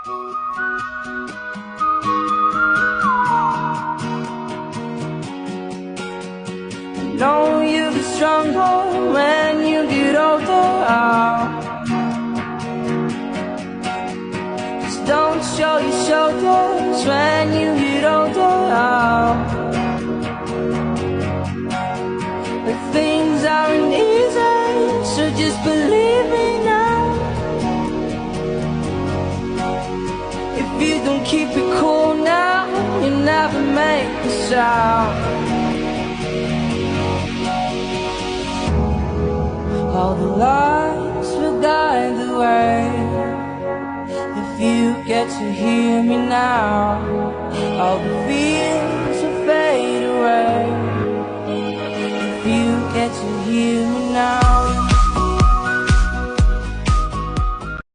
Know you'll be stronger when you get older. Just don't show your shoulders when you get older. But things aren't easy, so just believe me now. If you don't keep it cool now, you'll never make a sound. All the lights will guide the way. If you get to hear me now, all the fears will fade away. If you get to hear me now.